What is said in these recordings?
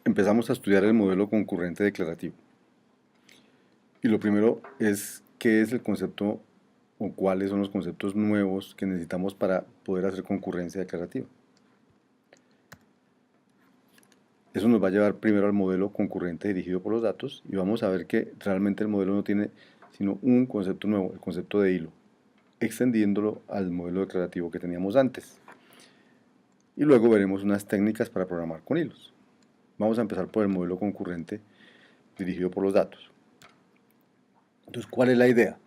Empezamos a estudiar el modelo concurrente declarativo. Y lo primero es qué es el concepto o cuáles son los conceptos nuevos que necesitamos para poder hacer concurrencia declarativa. Eso nos va a llevar primero al modelo concurrente dirigido por los datos y vamos a ver que realmente el modelo no tiene sino un concepto nuevo, el concepto de hilo, extendiéndolo al modelo declarativo que teníamos antes. Y luego veremos unas técnicas para programar con hilos. Vamos a empezar por el modelo concurrente dirigido por los datos. Entonces, ¿cuál es la idea?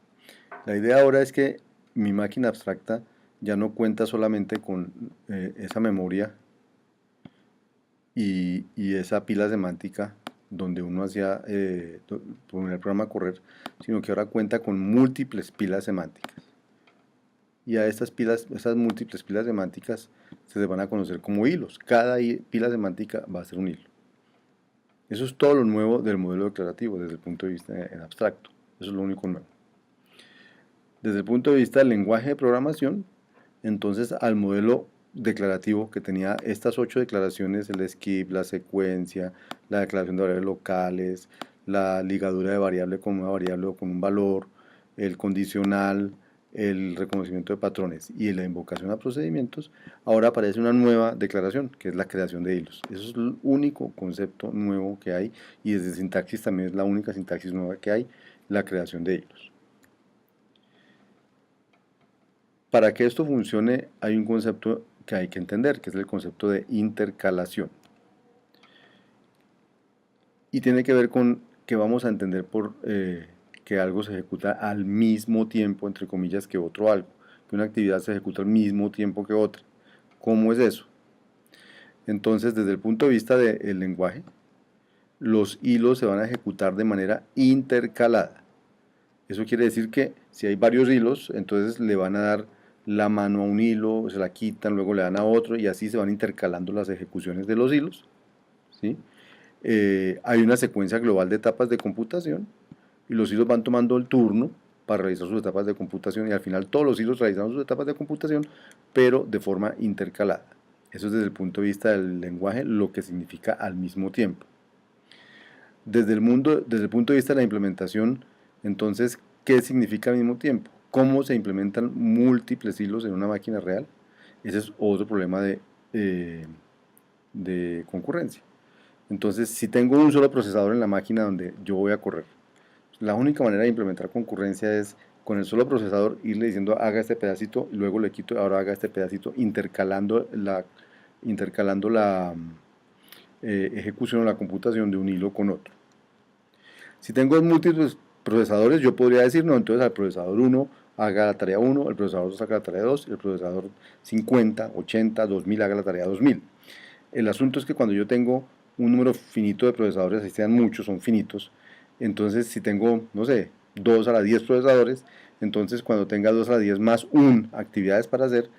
La idea ahora es que mi máquina abstracta ya no cuenta solamente con esa memoria y esa pila semántica donde uno hacía poner el programa a correr, sino que ahora cuenta con múltiples pilas semánticas. Y a estas múltiples pilas semánticas se les van a conocer como hilos. Cada pila semántica va a ser un hilo. Eso es todo lo nuevo del modelo declarativo desde el punto de vista en abstracto. Eso es lo único nuevo. Desde el punto de vista del lenguaje de programación, entonces al modelo declarativo que tenía estas 8 declaraciones, el skip, la secuencia, la declaración de variables locales, la ligadura de variable con una variable o con un valor, el condicional, el reconocimiento de patrones y la invocación a procedimientos, ahora aparece una nueva declaración, que es la creación de hilos. Eso es el único concepto nuevo que hay y desde sintaxis también es la única sintaxis nueva que hay, la creación de hilos. Para que esto funcione hay un concepto que hay que entender, que es el concepto de intercalación. Y tiene que ver con que vamos a entender por que algo se ejecuta al mismo tiempo, entre comillas, que otro algo. Que una actividad se ejecuta al mismo tiempo que otra. ¿Cómo es eso? Entonces, desde el punto de vista del lenguaje, los hilos se van a ejecutar de manera intercalada. Eso quiere decir que si hay varios hilos, entonces le van a dar la mano a un hilo, se la quitan, luego le dan a otro y así se van intercalando las ejecuciones de los hilos. ¿Sí? Hay una secuencia global de etapas de computación y los hilos van tomando el turno para realizar sus etapas de computación y al final todos los hilos realizan sus etapas de computación, pero de forma intercalada. Eso es desde el punto de vista del lenguaje lo que significa al mismo tiempo. Desde el punto de vista de la implementación, entonces, ¿qué significa al mismo tiempo? ¿Cómo se implementan múltiples hilos en una máquina real? Ese es otro problema de concurrencia. Entonces, si tengo un solo procesador en la máquina donde yo voy a correr, la única manera de implementar concurrencia es con el solo procesador irle diciendo haga este pedacito, y luego le quito, ahora haga este pedacito, intercalando la ejecución o la computación de un hilo con otro. Si tengo múltiples procesadores, yo podría decir, no, entonces al procesador 1 haga la tarea 1, el procesador 2 haga la tarea 2, el procesador 50, 80, 2000 haga la tarea 2000. El asunto es que cuando yo tengo un número finito de procesadores, así sean muchos, son finitos, entonces si tengo, no sé, 2 a la 10 procesadores, entonces cuando tenga 2 a la 10 más 1 actividades para hacer,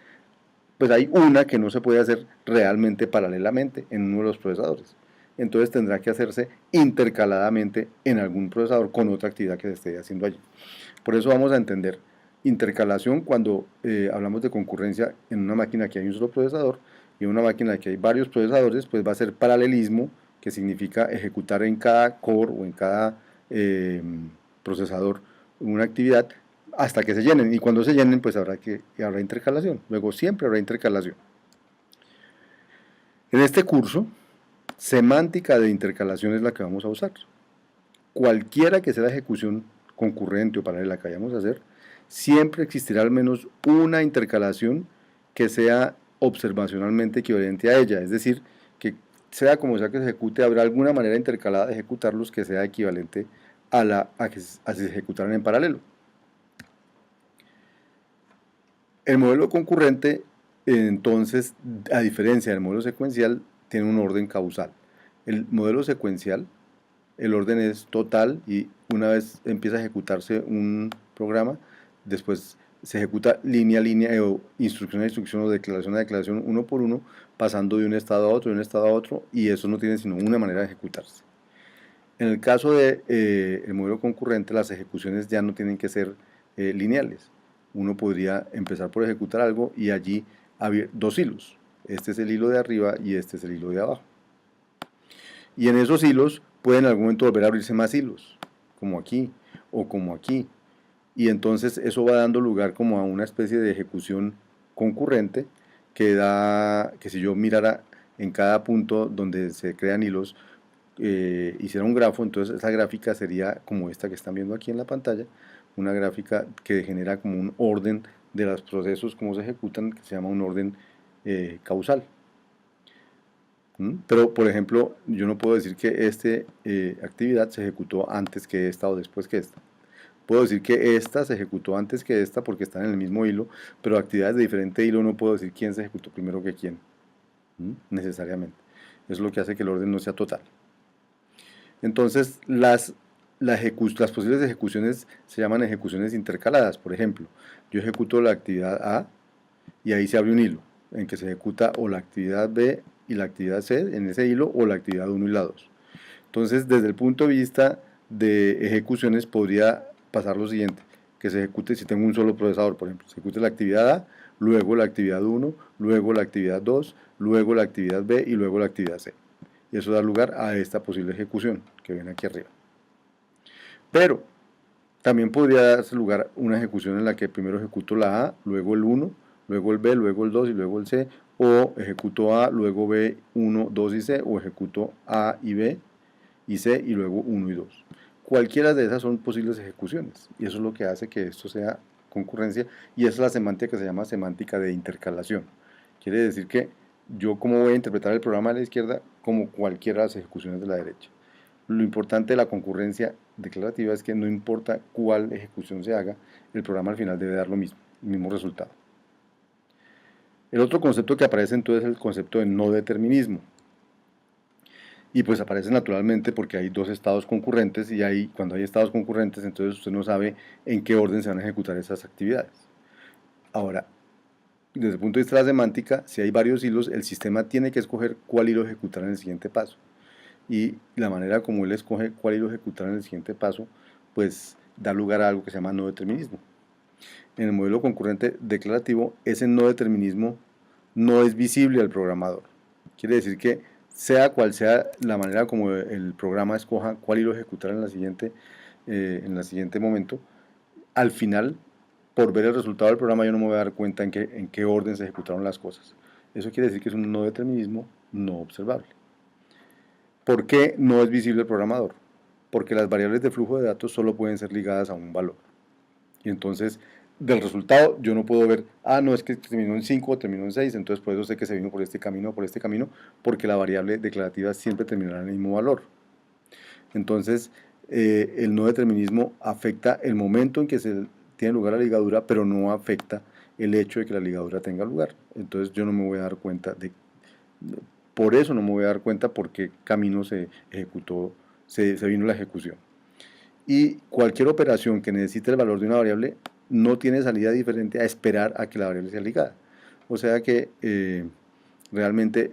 pues hay una que no se puede hacer realmente paralelamente en uno de los procesadores. Entonces tendrá que hacerse intercaladamente en algún procesador con otra actividad que se esté haciendo allí. Por eso vamos a entender intercalación cuando hablamos de concurrencia en una máquina que hay un solo procesador y en una máquina que hay varios procesadores, pues va a ser paralelismo, que significa ejecutar en cada core o en cada procesador una actividad hasta que se llenen, y cuando se llenen pues habrá intercalación, luego siempre habrá intercalación. En este curso, semántica de intercalación es la que vamos a usar. Cualquiera que sea la ejecución concurrente o paralela que vayamos a hacer, siempre existirá al menos una intercalación que sea observacionalmente equivalente a ella, es decir, que sea como sea que se ejecute, habrá alguna manera intercalada de ejecutarlos que sea equivalente a que se ejecutaran en paralelo. El modelo concurrente, entonces, a diferencia del modelo secuencial, tiene un orden causal. El modelo secuencial, el orden es total y una vez empieza a ejecutarse un programa, después se ejecuta línea a línea o instrucción a instrucción o declaración a declaración uno por uno, pasando de un estado a otro, de un estado a otro, y eso no tiene sino una manera de ejecutarse. En el caso del modelo concurrente, las ejecuciones ya no tienen que ser lineales. Uno podría empezar por ejecutar algo y allí hay dos hilos. Este es el hilo de arriba y este es el hilo de abajo. Y en esos hilos pueden en algún momento volver a abrirse más hilos, como aquí o como aquí. Y entonces eso va dando lugar como a una especie de ejecución concurrente que da, que si yo mirara en cada punto donde se crean hilos, hiciera un grafo, entonces esa gráfica sería como esta que están viendo aquí en la pantalla, una gráfica que genera como un orden de los procesos, cómo se ejecutan, que se llama un orden causal. Pero, por ejemplo, yo no puedo decir que esta actividad se ejecutó antes que esta o después que esta. Puedo decir que esta se ejecutó antes que esta porque están en el mismo hilo, pero actividades de diferente hilo no puedo decir quién se ejecutó primero que quién, necesariamente. Eso es lo que hace que el orden no sea total. Entonces, las posibles ejecuciones se llaman ejecuciones intercaladas. Por ejemplo, yo ejecuto la actividad A y ahí se abre un hilo en que se ejecuta o la actividad B y la actividad C en ese hilo o la actividad 1 y la 2. Entonces, desde el punto de vista de ejecuciones podría pasar lo siguiente, que se ejecute si tengo un solo procesador, por ejemplo, se ejecute la actividad A, luego la actividad 1, luego la actividad 2, luego la actividad B y luego la actividad C. Y eso da lugar a esta posible ejecución que ven aquí arriba. Pero también podría darse lugar a una ejecución en la que primero ejecuto la A, luego el 1, luego el B, luego el 2 y luego el C, o ejecuto A, luego B, 1, 2 y C, o ejecuto A y B y C y luego 1 y 2. Cualquiera de esas son posibles ejecuciones y eso es lo que hace que esto sea concurrencia y esa es la semántica que se llama semántica de intercalación. Quiere decir que yo como voy a interpretar el programa de la izquierda como cualquiera de las ejecuciones de la derecha. Lo importante de la concurrencia declarativa es que no importa cuál ejecución se haga, el programa al final debe dar lo mismo, el mismo resultado. El otro concepto que aparece entonces es el concepto de no determinismo. Y pues aparece naturalmente porque hay dos estados concurrentes y ahí, cuando hay estados concurrentes, entonces usted no sabe en qué orden se van a ejecutar esas actividades. Ahora, desde el punto de vista de la semántica, si hay varios hilos, el sistema tiene que escoger cuál hilo ejecutar en el siguiente paso. Y la manera como él escoge cuál hilo ejecutar en el siguiente paso, pues da lugar a algo que se llama no determinismo. En el modelo concurrente declarativo, ese no determinismo no es visible al programador. Quiere decir que sea cual sea la manera como el programa escoja cuál hilo ejecutar en la siguiente momento, al final, por ver el resultado del programa, yo no me voy a dar cuenta en qué orden se ejecutaron las cosas. Eso quiere decir que es un no determinismo no observable. ¿Por qué no es visible al programador? Porque las variables de flujo de datos solo pueden ser ligadas a un valor. Y entonces, del resultado, yo no puedo ver, no, es que terminó en 5 o terminó en 6, entonces por eso sé que se vino por este camino o por este camino, porque la variable declarativa siempre terminará en el mismo valor. Entonces, el no determinismo afecta el momento en que se tiene lugar la ligadura, pero no afecta el hecho de que la ligadura tenga lugar. Entonces, yo no me voy a dar cuenta por eso no me voy a dar cuenta por qué camino se ejecutó, se vino la ejecución. Y cualquier operación que necesite el valor de una variable no tiene salida diferente a esperar a que la variable sea ligada. O sea que realmente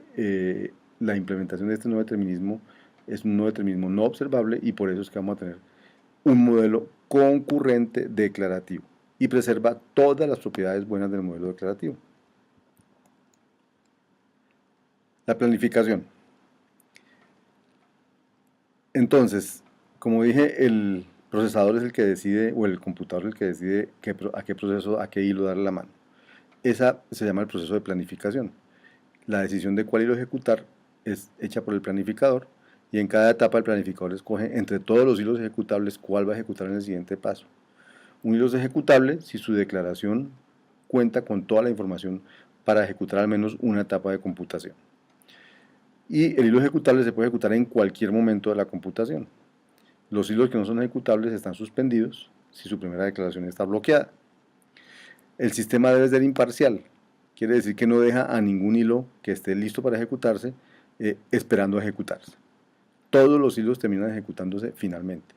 la implementación de este no determinismo es un no determinismo no observable y por eso es que vamos a tener un modelo concurrente declarativo y preserva todas las propiedades buenas del modelo declarativo. La planificación. Entonces, como dije, el procesador es el que decide, o el computador es el que decide a qué proceso, a qué hilo darle la mano. Esa se llama el proceso de planificación. La decisión de cuál hilo ejecutar es hecha por el planificador y en cada etapa el planificador escoge entre todos los hilos ejecutables cuál va a ejecutar en el siguiente paso. Un hilo es ejecutable si su declaración cuenta con toda la información para ejecutar al menos una etapa de computación. Y el hilo ejecutable se puede ejecutar en cualquier momento de la computación. Los hilos que no son ejecutables están suspendidos si su primera declaración está bloqueada. El sistema debe ser imparcial, quiere decir que no deja a ningún hilo que esté listo para ejecutarse esperando a ejecutarse. Todos los hilos terminan ejecutándose finalmente.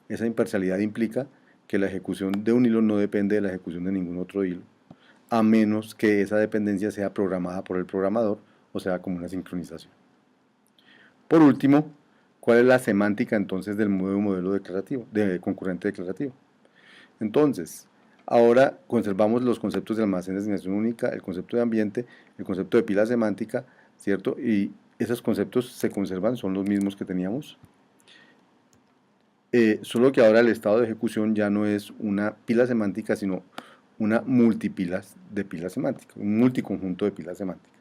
Esa imparcialidad implica que la ejecución de un hilo no depende de la ejecución de ningún otro hilo, a menos que esa dependencia sea programada por el programador, o sea, como una sincronización. Por último, ¿cuál es la semántica entonces del nuevo modelo declarativo, de concurrente declarativo? Entonces, ahora conservamos los conceptos de almacén de asignación única, el concepto de ambiente, el concepto de pila semántica, ¿cierto? Y esos conceptos se conservan, son los mismos que teníamos. Solo que ahora el estado de ejecución ya no es una pila semántica, sino una multipilas de pilas semánticas, un multiconjunto de pilas semánticas,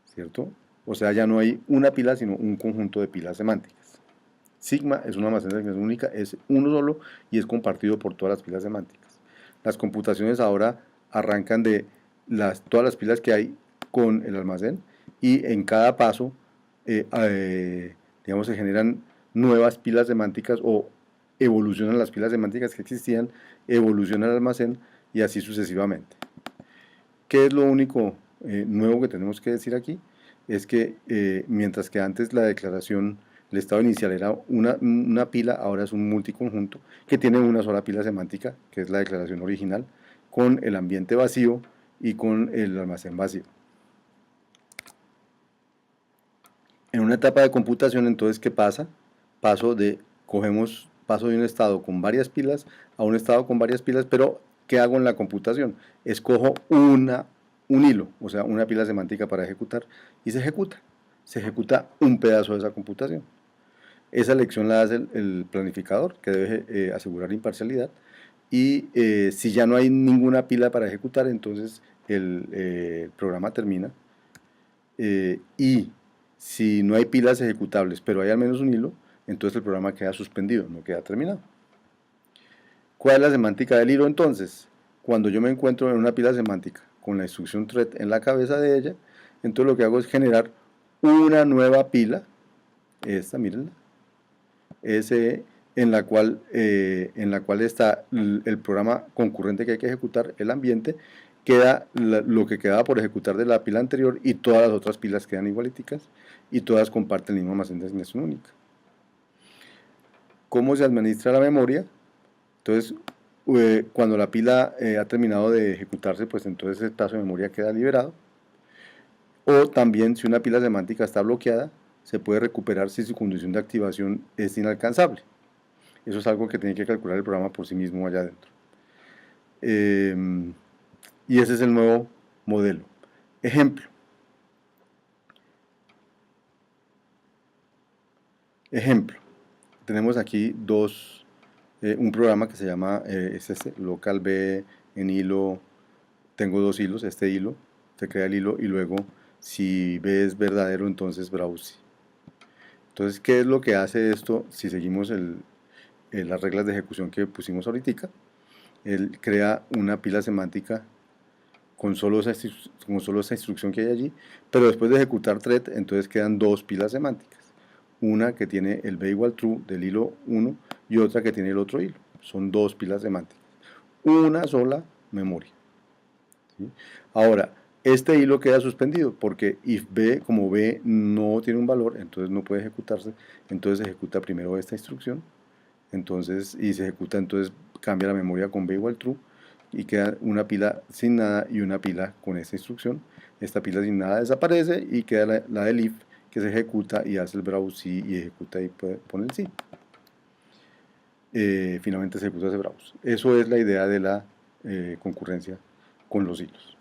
¿cierto? O sea, ya no hay una pila, sino un conjunto de pilas semánticas. Sigma es un almacén de asignación única, es uno solo y es compartido por todas las pilas semánticas. Las computaciones ahora arrancan de todas las pilas que hay con el almacén y en cada paso, digamos, se generan nuevas pilas semánticas o evolucionan las pilas semánticas que existían, evoluciona el almacén y así sucesivamente. ¿Qué es lo único nuevo que tenemos que decir aquí? Es que mientras que antes la declaración, el estado inicial era una pila, ahora es un multiconjunto que tiene una sola pila semántica, que es la declaración original, con el ambiente vacío y con el almacén vacío. En una etapa de computación, entonces, ¿qué pasa? Paso de un estado con varias pilas a un estado con varias pilas, pero ¿qué hago en la computación? Escojo un hilo, o sea, una pila semántica para ejecutar, y se ejecuta. Se ejecuta un pedazo de esa computación. Esa elección la hace el planificador, que debe asegurar imparcialidad, y si ya no hay ninguna pila para ejecutar, entonces el programa termina, y si no hay pilas ejecutables, pero hay al menos un hilo, entonces el programa queda suspendido, no queda terminado. ¿Cuál es la semántica del hilo entonces? Cuando yo me encuentro en una pila semántica con la instrucción thread en la cabeza de ella, entonces lo que hago es generar una nueva pila, esta, mírenla, SE, en la cual está el programa concurrente que hay que ejecutar, el ambiente, queda lo que quedaba por ejecutar de la pila anterior y todas las otras pilas quedan igualíticas y todas comparten el mismo almacén de asignación única. ¿Cómo se administra la memoria? Entonces, cuando la pila ha terminado de ejecutarse, pues entonces el espacio de memoria queda liberado. O también, si una pila semántica está bloqueada, se puede recuperar si su condición de activación es inalcanzable. Eso es algo que tiene que calcular el programa por sí mismo allá adentro. Y ese es el nuevo modelo. Ejemplo. Ejemplo. Tenemos aquí un programa que se llama local B en hilo. Tengo dos hilos, este hilo, se crea el hilo y luego si B es verdadero, entonces browse. Entonces, ¿qué es lo que hace esto si seguimos las reglas de ejecución que pusimos ahorita? Él crea una pila semántica con solo esa instrucción que hay allí, pero después de ejecutar thread, entonces quedan dos pilas semánticas. Una que tiene el B igual true del hilo 1 y otra que tiene el otro hilo. Son dos pilas semánticas. Una sola memoria. ¿Sí? Ahora, este hilo queda suspendido porque if B, como B no tiene un valor, entonces no puede ejecutarse, entonces se ejecuta primero esta instrucción, entonces, y se ejecuta, entonces cambia la memoria con B igual true, y queda una pila sin nada y una pila con esta instrucción. Esta pila sin nada desaparece y queda la del if, que se ejecuta y hace el browse sí y ejecuta y pone el sí. Finalmente se ejecuta ese browse. Eso es la idea de la concurrencia con los hilos.